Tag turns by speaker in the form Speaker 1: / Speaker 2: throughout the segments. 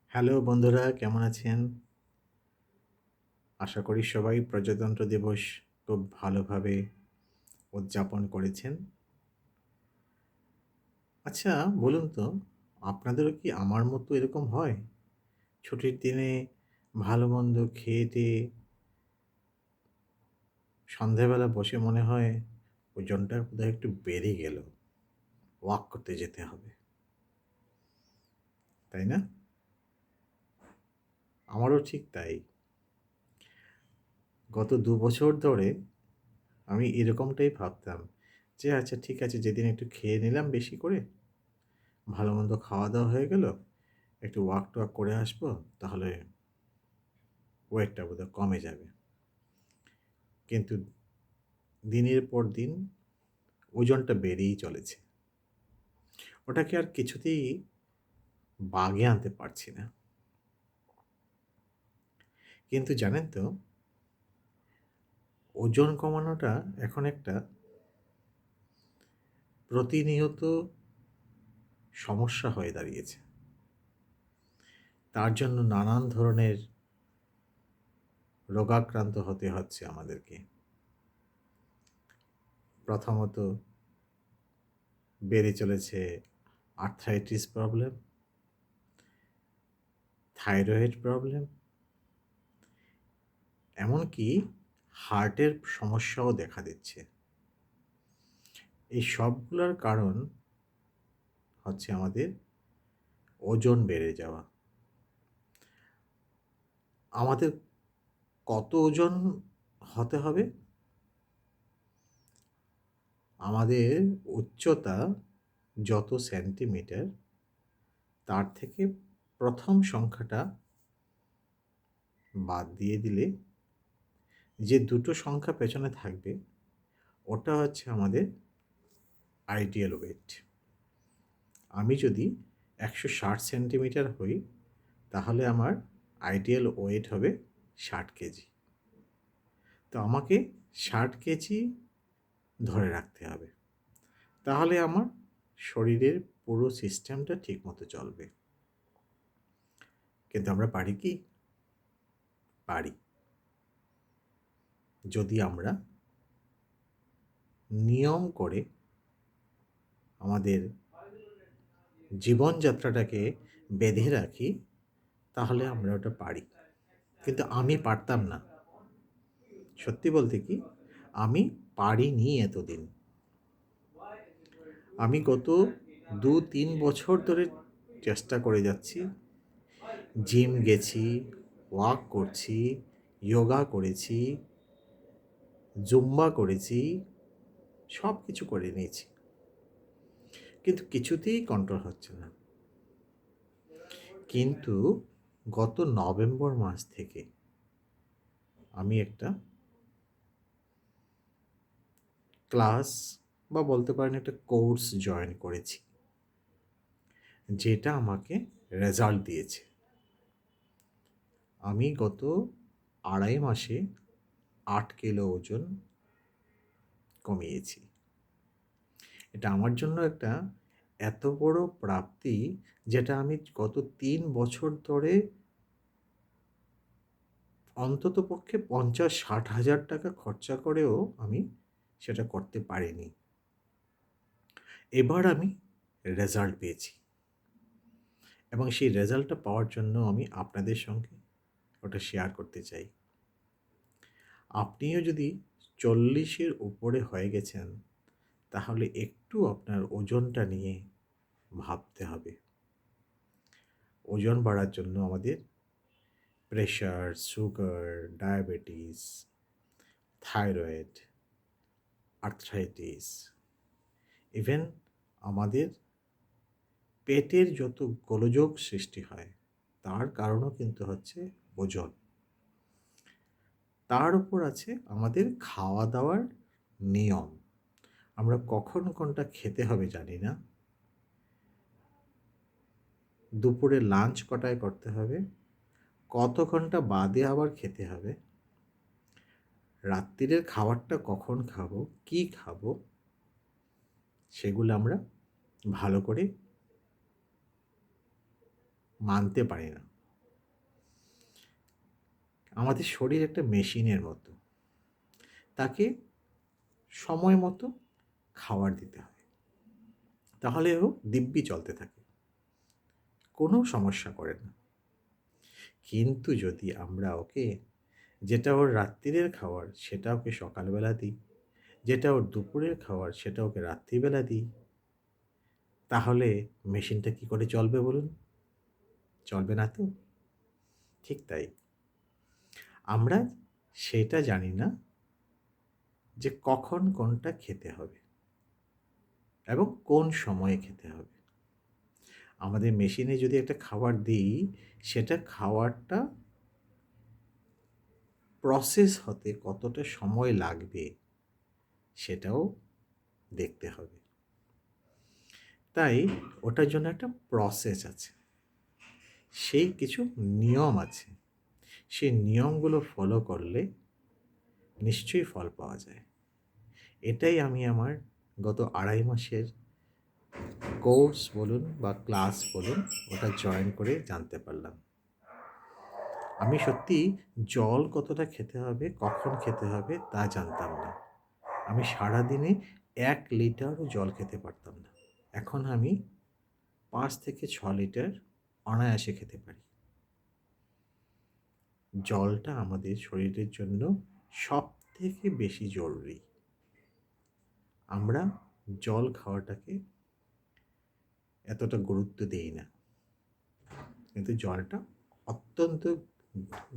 Speaker 1: Hello বন্ধুরা, কেমন আছেন? আশা করি সবাই প্রজাতন্ত্র দিবস খুব ভালোভাবে উদযাপন করেছেন। আচ্ছা, বলুন তো, আপনাদেরও কি আমার মতো এরকম হয়? ছুটির দিনে ভালো-মন্দ খেয়ে-টেয়ে সন্ধ্যাবেলা বসে মনে হয় ওজনটা বোধহয় একটু বেড়ে গেল। ওয়াক করতে যেতে হবে। তাই না? আমারও ঠিক তাই। গত ২ বছর ধরে আমি এরকমটাই ভাবতাম যে, আচ্ছা ঠিক আছে, যেদিন একটু খেয়ে নিলাম বেশি করে, ভালো-মন্দ খাওয়া-দাওয়া হয়ে গেল, একটু ওয়াক-টোয়াক করে আসবো, তাহলে ওয়েটটা বোধহয় কমে যাবে। কিন্তু দিনের পর দিন ওজনটা বেড়েই চলেছে। ওটাকে আর কিছুতেই বাগে আনতে পারছি না। কিন্তু জানেন তো, ওজন কমানোটা এখন একটা প্রতিনিয়ত সমস্যা হয়ে দাঁড়িয়েছে। তার জন্য নানান ধরনের রোগাক্রান্ত হতে হচ্ছে আমাদেরকে। প্রথমত বেড়ে চলেছে আর্থ্রাইটিস প্রবলেম, থাইরয়েড প্রবলেম, এমনকি হার্টের সমস্যাও দেখা দিচ্ছে। এই সবগুলোর কারণ হচ্ছে আমাদের ওজন বেড়ে যাওয়া। আমাদের কত ওজন হতে হবে? আমাদের উচ্চতা যত সেন্টিমিটার, তার থেকে প্রথম সংখ্যাটা বাদ দিয়ে দিলে যে দুটো সংখ্যা পেছনে থাকবে, ওটা হচ্ছে আমাদের আইডিয়াল ওয়েট। আমি যদি ১৬০ সেন্টিমিটার হই, তাহলে আমার আইডিয়াল ওয়েট হবে ৬০ কেজি। তো আমাকে ৬০ কেজি ধরে রাখতে হবে। তাহলে আমার শরীরের পুরো সিস্টেমটা ঠিকমতো চলবে। কিন্তু আমরা পারি কি? পারি। যদি আমরা নিয়ম করে আমাদের জীবনযাত্রাটাকে বেঁধে রাখি, তাহলে আমরা ওটা পারি। কিন্তু আমি পারতাম না। সত্যি বলতে কি, আমি পারিনি এতদিন। আমি গত ২-৩ বছর ধরে চেষ্টা করে যাচ্ছি। জিম গেছি, ওয়াক করছি, যোগা করেছি, জুম্বা করেছি, সব কিছু করে নিয়েছি। কিন্তু কিছুতেই কন্ট্রোল হচ্ছে না। কিন্তু গত নভেম্বর মাস থেকে আমি একটা ক্লাস বা বলতে পারেন একটা কোর্স জয়েন করেছি, যেটা আমাকে রেজাল্ট দিয়েছে। আমি গত ২.৫ মাসে ৮ কিলো ওজন কমিয়েছি। এটা আমার জন্য একটা এত বড় প্রাপ্তি, যেটা আমি গত ৩ বছর ধরে অন্ততপক্ষে ৫০-৬০ হাজার টাকা খরচা করেও আমি সেটা করতে পারিনি। এবার আমি রেজাল্ট পেয়েছি এবং সেই রেজাল্টটা পাওয়ার জন্য আমি আপনাদের সঙ্গে ওটা শেয়ার করতে চাই। আপনিও যদি ৪০-এর উপরে হয়ে গেছেন, তাহলে একটু আপনার ওজনটা নিয়ে ভাবতে হবে। ওজন বাড়ার জন্য আমাদের pressure, sugar, diabetes, thyroid, arthritis, even আমাদের পেটের যত গোলযোগ সৃষ্টি হয়, তার কারণও কিন্তু হচ্ছে ওজন। তার উপর আছে আমাদের খাওয়া-দাওয়ার নিয়ম। আমরা কখন কোনটা খেতে হবে জানি না। দুপুরে লাঞ্চ কটায় করতে হবে, কত ঘন্টা বাদে আবার খেতে হবে, রাত্তিরের খাবারটা কখন খাবো, কি খাবো, সেগুলো আমরা ভালো করে মানতে পারি না। আমাদের শরীর একটা মেশিনের মতো, তাকে সময় মতো খাবার দিতে হয়, তাহলে ও দিব্যি চলতে থাকে, কোনো সমস্যা করে না। কিন্তু যদি আমরা ওকে যেটা ওর রাত্তিরের খাবার সেটা ওকে সকালবেলা দিই, যেটা ওর দুপুরের খাবার সেটা ওকে রাত্রিবেলা দিই, তাহলে মেশিনটা কি করে চলবে বলুন? চলবে না তো। ঠিক তাই, আমরা সেটা জানি না যে কখন কোনটা খেতে হবে এবং কোন সময়ে খেতে হবে। আমাদের মেশিনে যদি একটা খাবার দিই, সেটা খাবারটা প্রসেস হতে কতটা সময় লাগবে সেটাও দেখতে হবে। তাই ওটার জন্য একটা প্রসেস আছে, সেই কিছু নিয়ম আছে। সেই নিয়মগুলো ফলো করলে নিশ্চয়ই ফল পাওয়া যায়। এটাই আমি আমার গত ২.৫ মাসের কোর্স বলুন বা ক্লাস বলুন, ওটা জয়েন করে জানতে পারলাম। আমি সত্যিই জল কতটা খেতে হবে, কখন খেতে হবে তা জানতাম না। আমি সারাদিনে ১ লিটারও জল খেতে পারতাম না। এখন আমি ৫ থেকে ৬ লিটার অনায়াসে খেতে পারি। জলটা আমাদের শরীরের জন্য সবথেকে বেশি জরুরি। আমরা জল খাওয়াটাকে এতটা গুরুত্ব দেই না। কিন্তু জলটা অত্যন্ত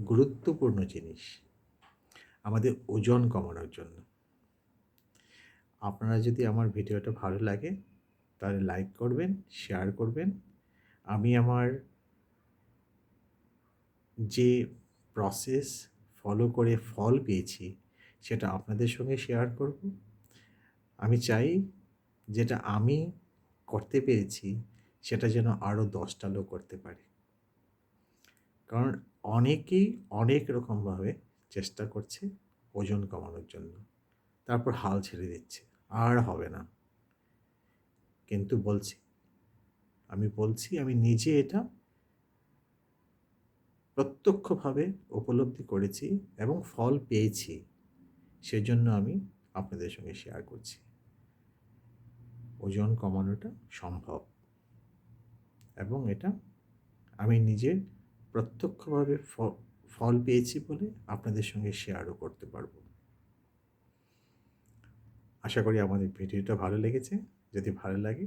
Speaker 1: গুরুত্বপূর্ণ জিনিস আমাদের ওজন কমানোর জন্য। আপনারা যদি আমার ভিডিওটা ভালো লাগে তাহলে লাইক করবেন, শেয়ার করবেন। আমি আমার যে প্রসেস ফলো করে ফল পেয়েছি সেটা আপনাদের সঙ্গে শেয়ার করব। আমি চাই যেটা আমি করতে পেরেছি সেটা যেন আরও ১০টা লোক করতে পারে। কারণ অনেকেই অনেক রকমভাবে চেষ্টা করছে ওজন কমানোর জন্য, তারপর হাল ছেড়ে দিচ্ছে, আর হবে না। কিন্তু আমি নিজে এটা প্রত্যক্ষভাবে উপলব্ধি করেছি এবং ফল পেয়েছি, সেজন্য আমি আপনাদের সঙ্গে শেয়ার করছি। ওজন কমানোটা সম্ভব এবং এটা আমি নিজে প্রত্যক্ষভাবে ফল পেয়েছি বলে আপনাদের সঙ্গে শেয়ারও করতে পারব। আশা করি আমাদের ভিডিওটা ভালো লেগেছে। যদি ভালো লাগে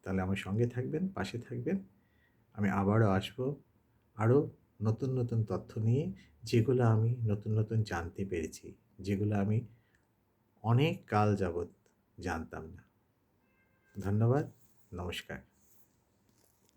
Speaker 1: তাহলে আমার সঙ্গে থাকবেন, পাশে থাকবেন। আমি আবারও আসবো আরও নতুন নতুন তথ্য নিয়ে, যেগুলো আমি নতুন নতুন জানতে পেরেছি, যেগুলো আমি অনেক কাল যাবৎ জানতাম না। ধন্যবাদ, নমস্কার।